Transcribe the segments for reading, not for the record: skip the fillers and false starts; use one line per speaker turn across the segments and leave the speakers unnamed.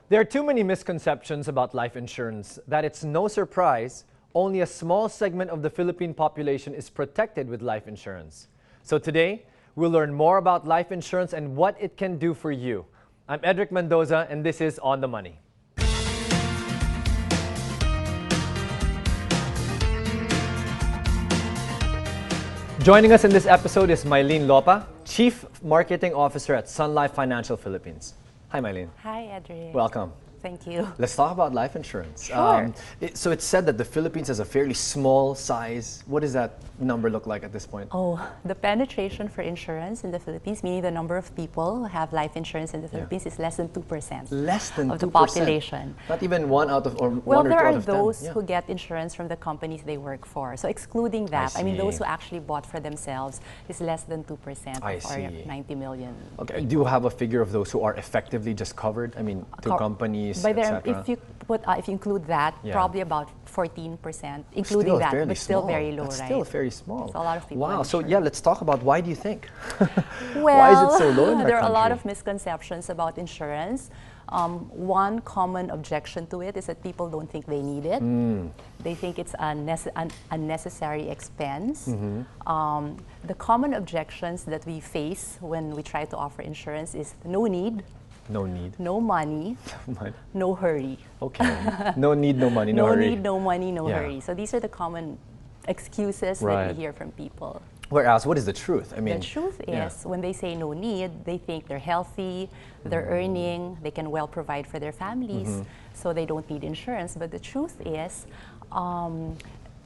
There are too many misconceptions about life insurance that it's no surprise only a small segment of the Philippine population is protected with life insurance. So today, we'll learn more about life insurance and what it can do for you. I'm Edric Mendoza and this is On the Money. Joining us in this episode is Mylene Lopa, Chief Marketing Officer at Sun Life Financial Philippines. Hi, Mylene.
Hi, Edric.
Welcome.
Thank you.
Let's talk about life insurance.
Sure.
So it's said that the Philippines has a fairly small size. What does that number look like at this point?
Oh, the penetration for insurance in the Philippines, meaning the number of people who have life insurance in the Philippines, is less than 2%.
Less than 2%?
Of the population.
Not even one out of, or
well,
one or two out of 10.
Well, there are those who get insurance from the companies they work for. So excluding that, I mean, those who actually bought for themselves is less than 2% of our 90 million.
Okay. Do you have a figure of those who are effectively just covered? I mean, through companies, etc.
If you include that, probably about 14%, including
still
that, but still
small.
very low,
That's
right?
still very small.
It's a lot of people.
Wow. So yeah, let's talk about why do you think?
Well,
why is it so low in our
there are
country?
a lot of misconceptions about insurance. One common objection to it is that people don't think they need it. They think it's an unnecessary expense. The common objections that we face when we try to offer insurance is no need.
No need.
No money. No hurry.
Okay. No need, no money, no
no
hurry.
No need, no money, no hurry. So these are the common excuses that we hear from people.
Whereas, what is the truth? I mean,
the truth is, when they say no need, they think they're healthy, they're earning, they can well provide for their families, so they don't need insurance. But the truth is,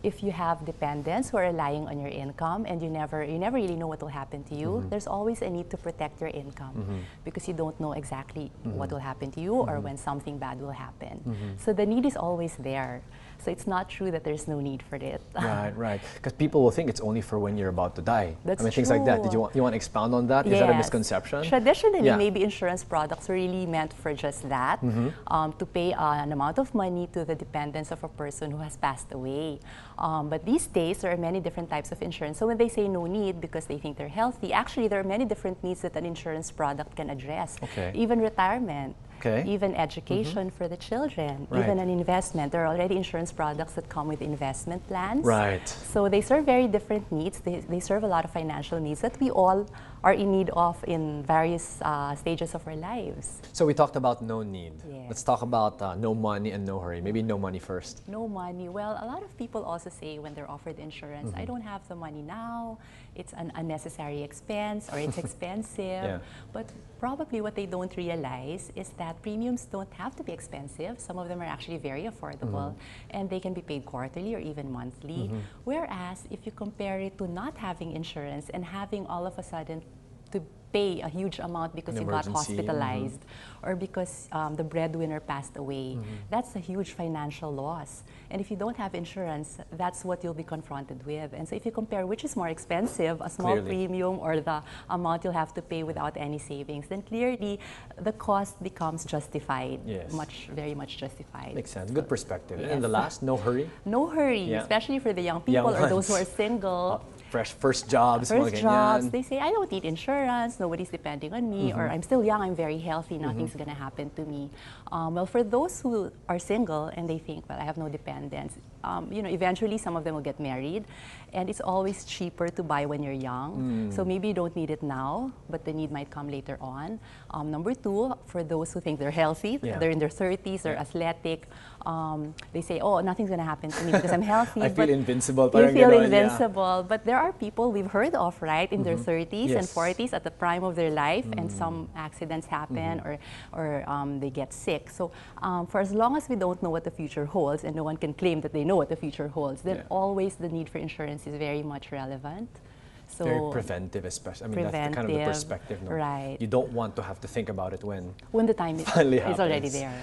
if you have dependents who are relying on your income and you never really know what will happen to you, there's always a need to protect your income because you don't know exactly what will happen to you or when something bad will happen. So the need is always there. So it's not true that there's no need for it.
Right. Because people will think it's only for when you're about to die.
That's
things like that. Did you want to expound on that? Is that a misconception?
Traditionally, maybe insurance products were really meant for just that, to pay an amount of money to the dependents of a person who has passed away. But these days, there are many different types of insurance. So when they say no need because they think they're healthy, actually there are many different needs that an insurance product can address. Even retirement. Even education for the children, even an investment. There are already insurance products that come with investment plans. So they serve very different needs. They serve a lot of financial needs that we all are in need of in various stages of our lives.
So we talked about no need.
Yes.
Let's talk about no money and no hurry. Maybe no money first.
No money. Well, a lot of people also say when they're offered insurance, I don't have the money now, it's an unnecessary expense or it's expensive. But probably what they don't realize is that premiums don't have to be expensive. Some of them are actually very affordable and they can be paid quarterly or even monthly. Whereas if you compare it to not having insurance and having all of a sudden to pay a huge amount because you got hospitalized or because the breadwinner passed away, that's a huge financial loss. And if you don't have insurance, that's what you'll be confronted with. And so if you compare which is more expensive, a small premium or the amount you'll have to pay without any savings, then clearly the cost becomes justified, very much justified.
Makes sense. Good perspective. And the last, no hurry?
No hurry, especially for the young people or those who are single.
First jobs.
They say, I don't need insurance, nobody's depending on me, or I'm still young, I'm very healthy, nothing's gonna happen to me. Well, for those who are single and they think, well, I have no dependents, eventually some of them will get married, and it's always cheaper to buy when you're young. So maybe you don't need it now, but the need might come later on. Number two, for those who think they're healthy, they're in their 30s, they're athletic, they say, oh, nothing's gonna happen to me because I'm healthy.
I feel invincible.
You feel invincible, but there are people we've heard of, in their 30s and 40s at the prime of their life, and some accidents happen or they get sick. So for as long as we don't know what the future holds, and no one can claim that they know what the future holds, then always the need for insurance is very much relevant. So
very preventive, especially. I mean, that's the kind of the perspective. No? You don't want to have to think about it when
the time is already there.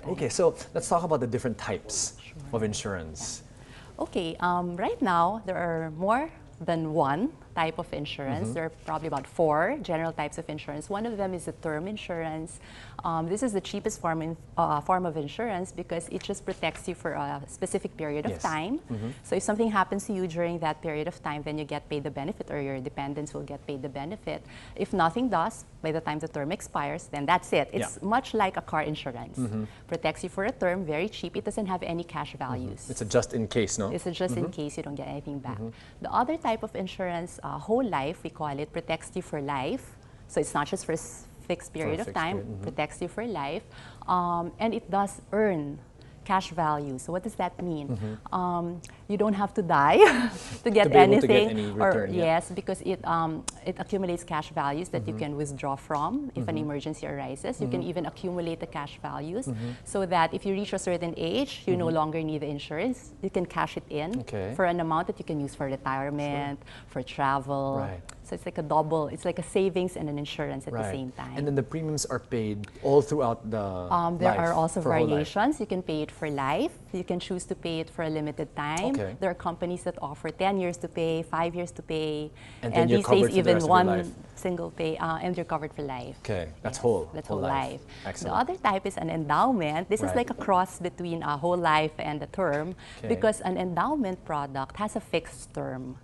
Okay, so let's talk about the different types of insurance.
Okay, right now there are more than one type of insurance. There are probably about 4 general types of insurance. One of them is the term insurance. This is the cheapest form of insurance because it just protects you for a specific period of time. So if something happens to you during that period of time, then you get paid the benefit, or your dependents will get paid the benefit. If nothing does, by the time the term expires, then that's it. It's much like a car insurance. Protects you for a term, very cheap. It doesn't have any cash values.
It's a just in case, no?
It's a just in case you don't get anything back. The other type of insurance, whole life, we call it, protects you for life. So it's not just for a fixed period of time, protects you for life. And it does earn cash value. So what does that mean? You don't have to die to get anything,
return,
yes, because it accumulates cash values that you can withdraw from if an emergency arises. You can even accumulate the cash values so that if you reach a certain age, you no longer need the insurance. You can cash it in for an amount that you can use for retirement, for travel. So it's like a double. It's like a savings and an insurance at the same time.
And then the premiums are paid all throughout the
there
life,
are also
for
variations. You can pay it for life. You can choose to pay it for a limited time. There are companies that offer 10 years to pay, 5 years to pay, and these days even one single pay, and you're covered for life.
Okay, that's whole.
That's whole life.
Excellent.
The other type is an endowment. This is like a cross between a whole life and a term, because an endowment product has a fixed term,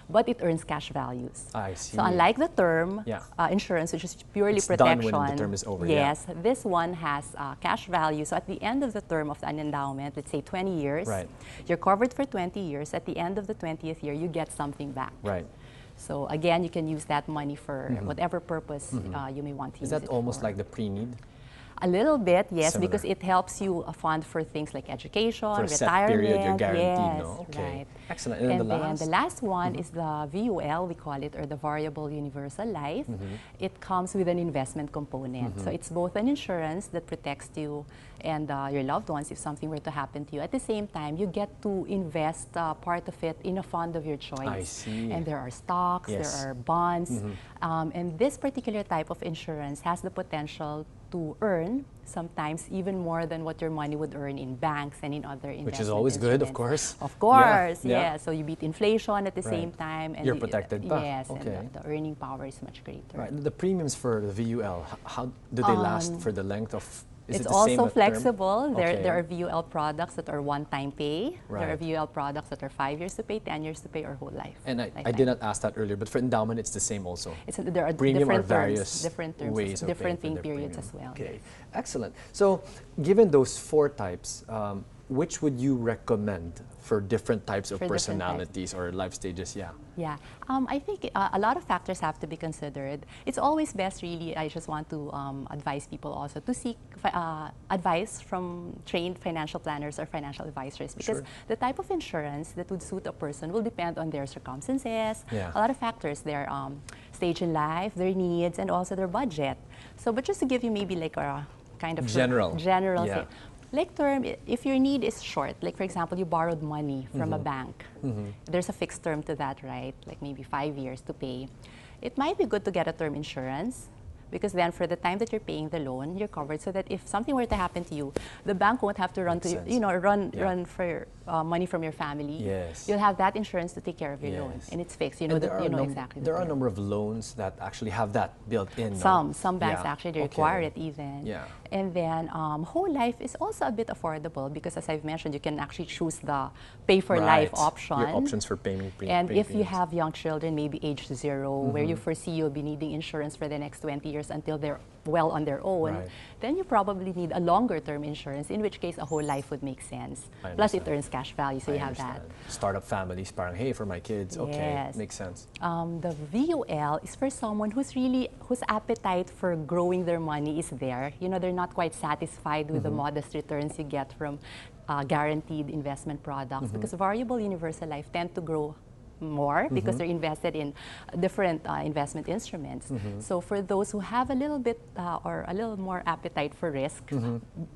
but it earns cash values.
I see.
So unlike the term insurance, which is purely
it's
protection,
done when the term is over.
Yes, this one has cash value. So at the end of the term of an endowment, let's say 20 years, you're covered for 20 years. At the end of the 20th year, you get something back. So again, you can use that money for whatever purpose you may want to use it for.
Is that almost like the pre-need?
A little bit, yes,
Similar.
because it helps you fund for things like education,
for a
retirement.
set period, you're guaranteed,
yes,
no? Okay.
Right.
Excellent.
And then the last one is the VUL, we call it, or the Variable Universal Life. It comes with an investment component. So it's both an insurance that protects you and your loved ones if something were to happen to you. At the same time, you get to invest part of it in a fund of your choice.
I see.
And there are stocks, there are bonds. And this particular type of insurance has the potential to earn sometimes even more than what your money would earn in banks and in other investment
Which is always good, of course.
Of course, yeah. So you beat inflation at the same time. And
you're protected back.
Yes, and the earning power is much greater.
The premiums for the VUL, how do they last for the length of?
It's also flexible. There are VUL products that are one-time pay. There are VUL products that are 5 years to pay, 10 years to pay, or whole life.
And I did not ask that earlier, but for endowment, it's the same also.
There are different terms, different paying periods as well.
Okay, excellent. So, given those 4 types, which would you recommend for different types of personalities or life stages?
Yeah, I think a lot of factors have to be considered. It's always best, really, I just want to advise people also to seek advice from trained financial planners or financial advisors, because the type of insurance that would suit a person will depend on their circumstances, a lot of factors, their stage in life, their needs, and also their budget. So, but just to give you maybe like a kind of general thing. Like term, if your need is short, like for example, you borrowed money from a bank, there's a fixed term to that, right? Like maybe 5 years to pay. It might be good to get a term insurance, because then for the time that you're paying the loan, you're covered, so that if something were to happen to you, the bank won't have to run run for money from your family. You'll have that insurance to take care of your loan, and it's fixed. You know exactly.
There are a number of loans that actually have that built in.
Some banks actually require it even. And then whole life is also a bit affordable, because as I've mentioned, you can actually choose the pay for life option.
Your options for paying
And if you have young children, maybe age 0, where you foresee you'll be needing insurance for the next 20 years until they're well on their own, then you probably need a longer term insurance, in which case a whole life would make sense. Plus it earns cash value, so you have that.
Startup families, parang, hey, for my kids, makes sense.
The VUL is for someone whose appetite for growing their money is there. They're not quite satisfied with the modest returns you get from guaranteed investment products, because variable universal life tend to grow more because they're invested in different investment instruments. So for those who have a little bit or a little more appetite for risk,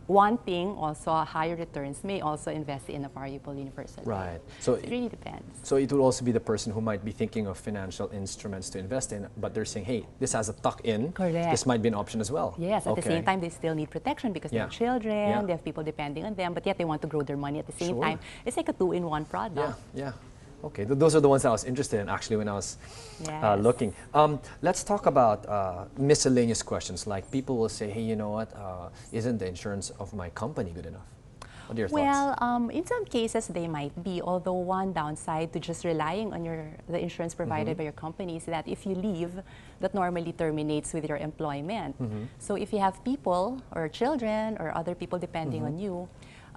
wanting also higher returns, may also invest in a variable universal life. So it really depends.
So it would also be the person who might be thinking of financial instruments to invest in, but they're saying, hey, this has a tuck-in.
Correct.
This might be an option as well.
Yes, at the same time, they still need protection because they have children, they have people depending on them, but yet they want to grow their money at the same time. It's like a 2-in-1 product.
Okay, those are the ones that I was interested in actually when I was
Yes.
looking. Let's talk about miscellaneous questions. Like people will say, hey, you know what? Isn't the insurance of my company good enough? What are your thoughts?
Well, in some cases they might be, although one downside to just relying on the insurance provided by your company is that if you leave, that normally terminates with your employment. So if you have people or children or other people depending on you,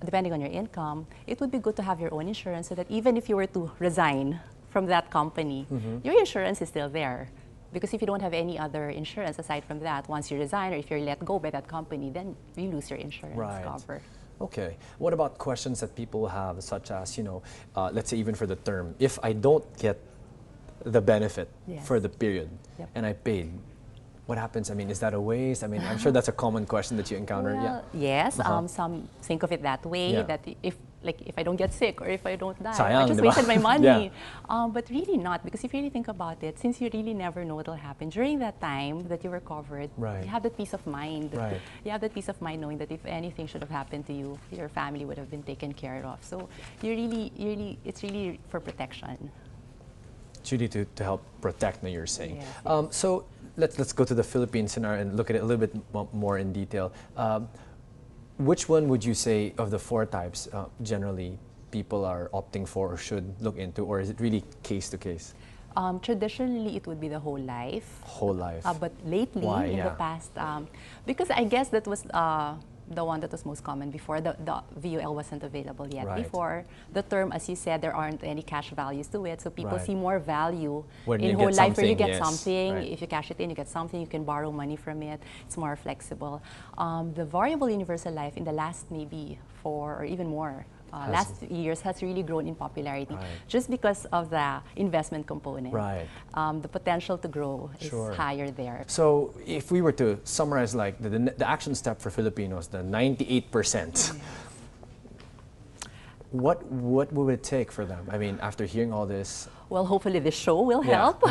depending on your income, it would be good to have your own insurance so that even if you were to resign from that company, your insurance is still there. Because if you don't have any other insurance aside from that, once you resign or if you're let go by that company, then you lose your insurance cover.
Okay. What about questions that people have, such as, let's say even for the term, if I don't get the benefit for the period and I paid, what happens? I mean, is that a waste? I mean, I'm sure that's a common question that you encounter.
Well, yes, some think of it that way, that if I don't get sick or if I don't die,
Sayang,
I just
diba?
wasted my money. But really not, because if you really think about it, since you really never know what will happen, during that time that you were covered, you have that peace of mind. You have that peace of mind knowing that if anything should have happened to you, your family would have been taken care of. So it's really for protection.
It's really to help protect, you're saying.
Yes.
So let's go to the Philippine scenario and look at it a little bit more in detail. Which one would you say of the four types generally people are opting for or should look into, or is it really case to case?
Traditionally, it would be the whole life.
Whole life.
But lately, in the past, because I guess that was the one that was most common before. The VUL wasn't available yet before. The term, as you said, there aren't any cash values to it, so people see more value in whole life where you get something. If you cash it in, you get something, you can borrow money from it. It's more flexible. The variable universal life in the last maybe 4 or even more last years has really grown in popularity just because of the investment component. The potential to grow is higher there.
So if we were to summarize like the action step for Filipinos, the 98%, what would it take for them? I mean, after hearing all this,
well, hopefully this show will help.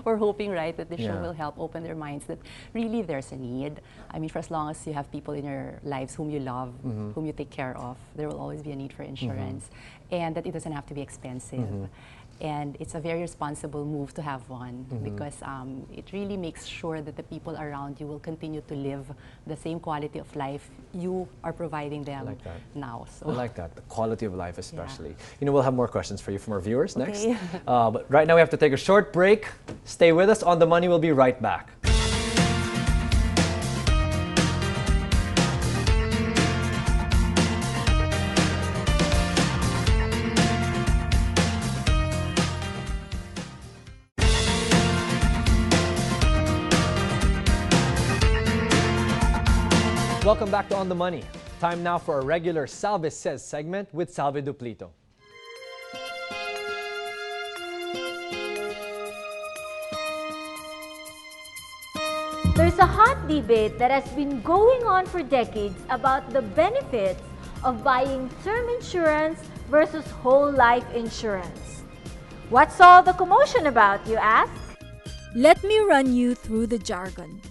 We're hoping, that the show will help open their minds that really there's a need. I mean, for as long as you have people in your lives whom you love, whom you take care of, there will always be a need for insurance. And that it doesn't have to be expensive. And it's a very responsible move to have one because it really makes sure that the people around you will continue to live the same quality of life you are providing them now. So.
I like that, the quality of life especially. We'll have more questions for you from our viewers next. But right now we have to take a short break. Stay with us on The Money. We'll be right back. Welcome back to On the Money. Time now for a regular Salve Says segment with Salve Duplito.
There's a hot debate that has been going on for decades about the benefits of buying term insurance versus whole life insurance. What's all the commotion about, you ask?
Let me run you through the jargon.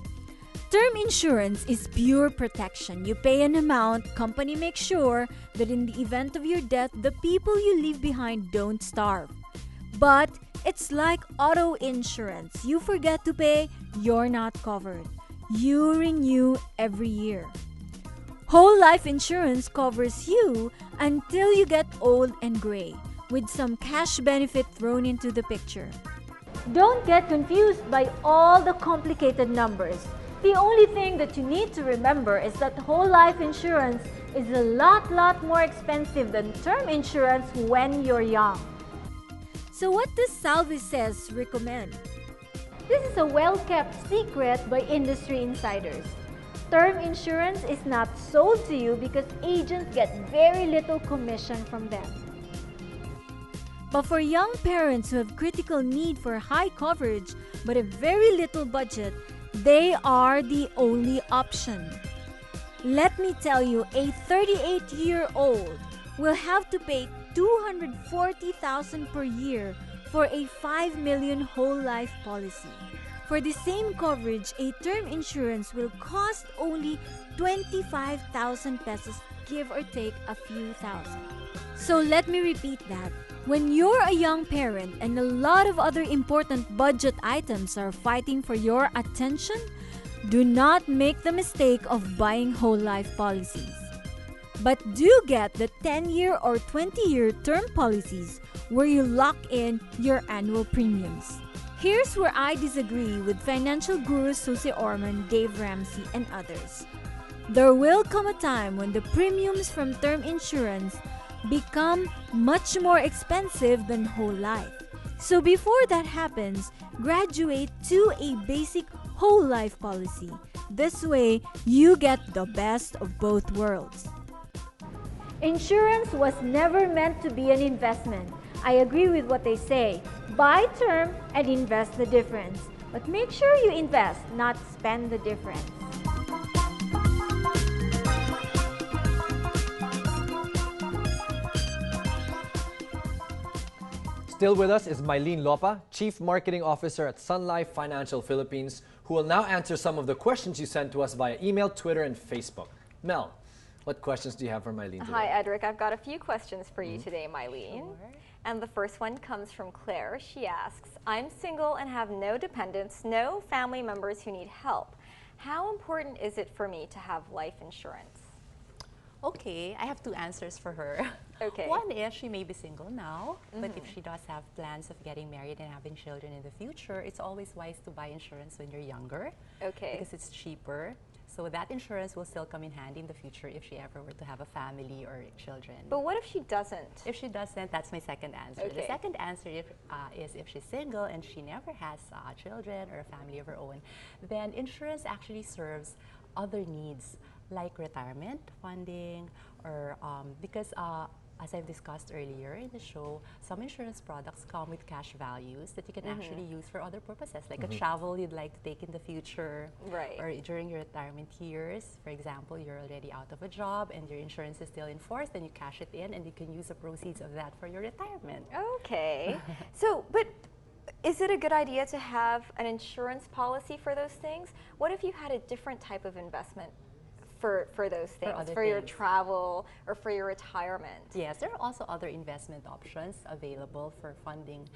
Term insurance is pure protection. You pay an amount, company makes sure that in the event of your death, the people you leave behind don't starve. But it's like auto insurance. You forget to pay, you're not covered. You renew every year. Whole life insurance covers you until you get old and gray, with some cash benefit thrown into the picture.
Don't get confused by all the complicated numbers. The only thing that you need to remember is that whole life insurance is a lot more expensive than term insurance when you're young.
So what does Salve Says recommend?
This is a well-kept secret by industry insiders. Term insurance is not sold to you because agents get very little commission from them.
But for young parents who have critical need for high coverage but a very little budget, they are the only option. Let me tell you, a 38-year-old will have to pay $240,000 per year for a 5 million whole life policy. For the same coverage, a term insurance will cost only 25,000 pesos, give or take a few thousand. So let me repeat that. When you're a young parent and a lot of other important budget items are fighting for your attention, do not make the mistake of buying whole life policies. But do get the 10-year or 20-year term policies where you lock in your annual premiums. Here's where I disagree with financial gurus Susie Orman, Dave Ramsey, and others. There will come a time when the premiums from term insurance become much more expensive than whole life. So before that happens, graduate to a basic whole life policy. This way, you get the best of both worlds.
Insurance was never meant to be an investment. I agree with what they say. Buy term and invest the difference. But make sure you invest, not spend the difference.
Still with us is Mylene Lopa, Chief Marketing Officer at Sun Life Financial Philippines, who will now answer some of the questions you sent to us via email, Twitter, and Facebook. Mel, what questions do you have for Mylene today?
Hi, Edric. I've got a few questions for you today, Mylene.
Sure.
And the first one comes from Claire. She asks, I'm single and have no dependents, no family members who need help. How important is it for me to have life insurance?
Okay, I have two answers for her.
Okay.
One is she may be single now, but if she does have plans of getting married and having children in the future, it's always wise to buy insurance when you're younger.
Okay.
Because it's cheaper. So that insurance will still come in handy in the future if she ever were to have a family or children.
But what if she doesn't?
If she doesn't, that's my second answer.
Okay.
The second answer is if she's single and she never has children or a family of her own, then insurance actually serves other needs like retirement funding or because as I've discussed earlier in the show, some insurance products come with cash values that you can actually use for other purposes, like a travel you'd like to take in the future,
Right.
or during your retirement years. For example, you're already out of a job and your insurance is still in force, then you cash it in and you can use the proceeds of that for your retirement.
Okay. So, but is it a good idea to have an insurance policy for those things? What if you had a different type of investment for those things,
other
for your
things.
travel or for your retirement?
Yes, there are also other investment options available for funding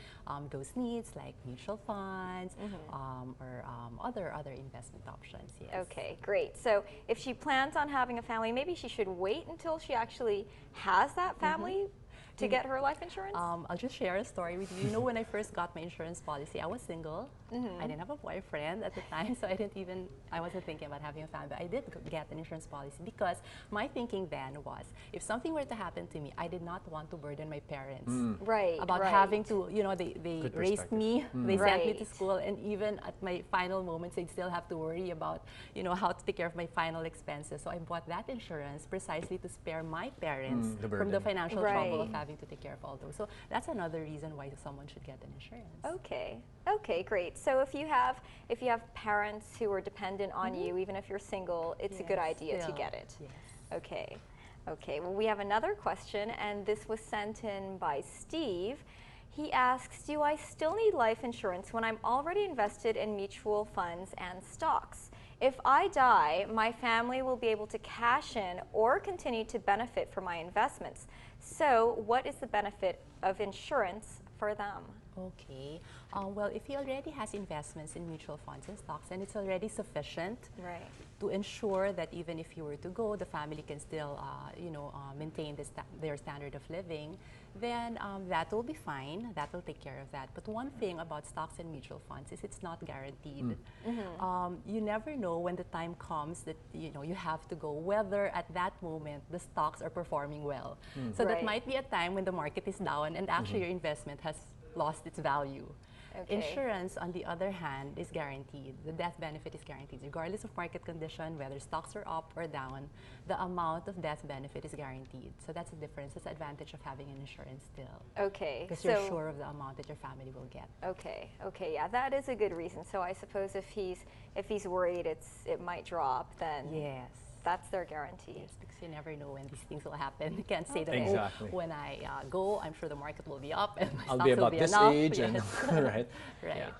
those needs, like mutual funds or other investment options. Yes.
Okay, great. So if she plans on having a family, maybe she should wait until she actually has that family to get her life insurance?
I'll just share a story with you. You know, when I first got my insurance policy, I was single. I didn't have a boyfriend at the time, so I wasn't thinking about having a family. But I did get an insurance policy because my thinking then was, if something were to happen to me, I did not want to burden my parents.
Right.
About having to, you know, they
Good
raised
perspective.
me, they sent me to
Right.
school, and even at my final moments, they'd still have to worry about, you know, how to take care of my final expenses. So I bought that insurance precisely to spare my parents
The
from the
burden.
financial trouble of
Right.
having to take care of all those. So that's another reason why someone should get an insurance.
Okay. Okay, great. So if you have parents who are dependent on you, even if you're single, it's a good
Yes,
idea to
still,
get it.
yes.
Okay. Okay. Well, we have another question, and this was sent in by Steve. He asks, do I still need life insurance when I'm already invested in mutual funds and stocks? If I die, my family will be able to cash in or continue to benefit from my investments. So what is the benefit of insurance for them?
Okay. Well, if he already has investments in mutual funds and stocks, and it's already sufficient
Right.
to ensure that even if you were to go, the family can still, maintain their standard of living, then that will be fine. That will take care of that. But one thing about stocks and mutual funds is it's not guaranteed. You never know when the time comes that you have to go, whether at that moment the stocks are performing well. So that
Right.
might be a time when the market is down and actually your investment has lost its value.
Okay.
Insurance, on the other hand, is guaranteed. The death benefit is guaranteed. Regardless of market condition, whether stocks are up or down, the amount of death benefit is guaranteed. So that's the difference. That's the advantage of having an insurance still.
Okay.
Because you're sure of the amount that your family will get.
Okay. Okay. Yeah, that is a good reason. So I suppose if he's worried it might drop, then
Yes.
That's their guarantee.
Yes, because you never know when these things will happen. You can't say that,
Exactly.
oh, when I go, I'm sure the market will be up and my
I'll
stocks
be
will
about
be
this
enough.
age, and
Yes.
right.
Right.
Yeah.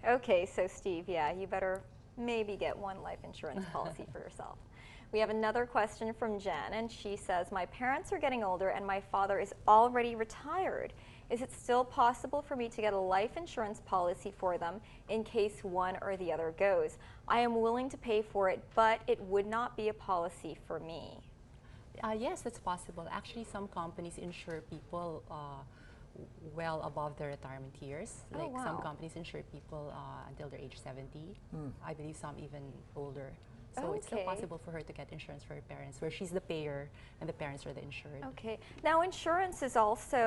Okay, so Steve, yeah, you better maybe get one life insurance policy for yourself. We have another question from Jen, and she says, my parents are getting older and my father is already retired. Is it still possible for me to get a life insurance policy for them in case one or the other goes? I am willing to pay for it, but it would not be a policy for me.
Yes, that's possible. Actually, some companies insure people well above their retirement years.
Oh,
Like some
wow.
companies insure people until they're age 70. I believe some even older. So it's still
Okay.
possible for her to get insurance for her parents, where she's the payer and the parents are the insured.
Okay. Now, insurance is also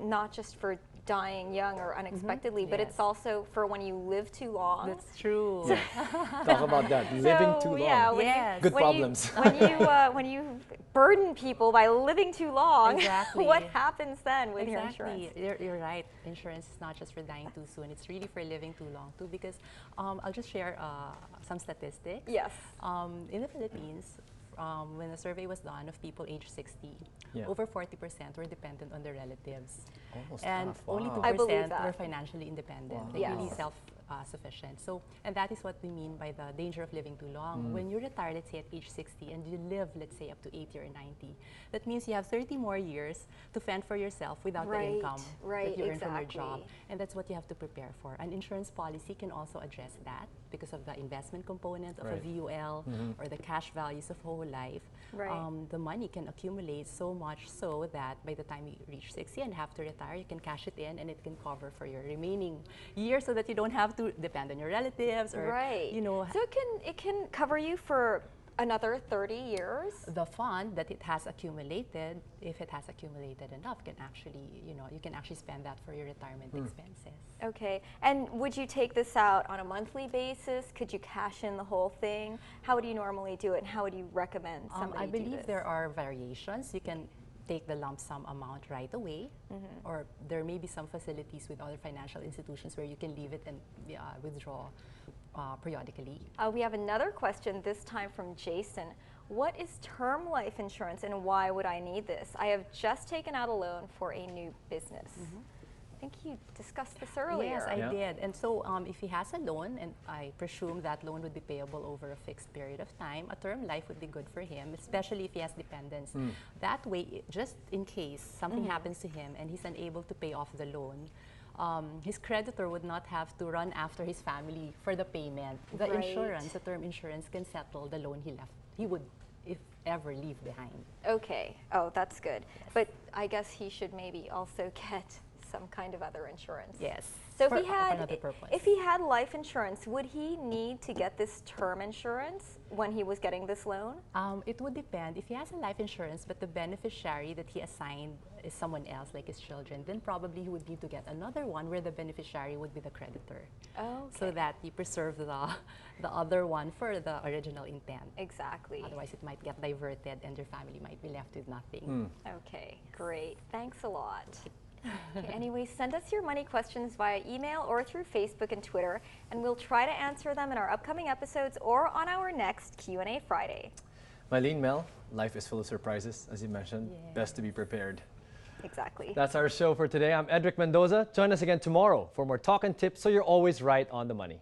not just for dying young or unexpectedly, but
Yes.
it's also for when you live too long.
That's true.
Yeah. Talk about that. Living too long.
Yeah, when
Yes.
you,
Good
when
problems.
when you burden people by living too long,
Exactly.
what happens then with your
Exactly.
insurance?
You're right. Insurance is not just for dying too soon. It's really for living too long too. Because I'll just share some statistics.
Yes.
In the Philippines, when a survey was done of people age 60,
Yeah.
over 40% were dependent on their relatives.
Almost
And
half.
only
Wow.
2%
I believe that.
were financially independent,
Wow.
like
Yes.
really self-sufficient. So, and that is what we mean by the danger of living too long. When you retire, let's say at age 60, and you live, let's say, up to 80 or 90, that means you have 30 more years to fend for yourself without the
Right,
income
right,
that you earn from your job.
exactly.
And that's what you have to prepare for. An insurance policy can also address that because of the investment component of
Right.
a VUL or the cash values of whole life.
Right.
The money can accumulate so much so that by the time you reach 60 and have to retire, you can cash it in and it can cover for your remaining years so that you don't have to depend on your relatives or,
Right.
you know,
So it can cover you for another 30 years?
the fund that it has accumulated, if it has accumulated enough, can actually, you know, you can actually spend that for your retirement expenses.
Okay. And would you take this out on a monthly basis? Could you cash in the whole thing? How would you normally do it, and how would you recommend somebody
I
do
believe
this?
there are variations. You can take the lump sum amount right away, or there may be some facilities with other financial institutions where you can leave it and withdraw periodically.
We have another question, this time from Jason. What is term life insurance and why would I need this? I have just taken out a loan for a new business. I think you discussed this earlier.
Yes, I
Yeah.
did. And so if he has a loan, and I presume that loan would be payable over a fixed period of time, a term life would be good for him, especially if he has dependents. That way, just in case something happens to him and he's unable to pay off the loan, his creditor would not have to run after his family for the payment. The
Right.
insurance, the term insurance, can settle the loan he would, if ever, leave behind.
Okay. Oh, that's good. But I guess he should maybe also get some kind of other insurance.
Yes.
So
for,
if he had,
for another purpose.
if he had life insurance, would he need to get this term insurance when he was getting this loan?
It would depend. If he has a life insurance, but the beneficiary that he assigned is someone else, like his children, then probably he would need to get another one where the beneficiary would be the creditor.
Oh,
So that you preserve the other one for the original intent.
exactly.
Otherwise, it might get diverted and your family might be left with nothing.
Okay, great. Thanks a lot. Okay, anyway, send us your money questions via email or through Facebook and Twitter, and we'll try to answer them in our upcoming episodes or on our next Q&A Friday.
Mylene, Mel, life is full of surprises, as you mentioned.
Yes.
Best to be prepared.
Exactly.
That's our show for today. I'm Edric Mendoza. Join us again tomorrow for more talk and tips so you're always right on the money.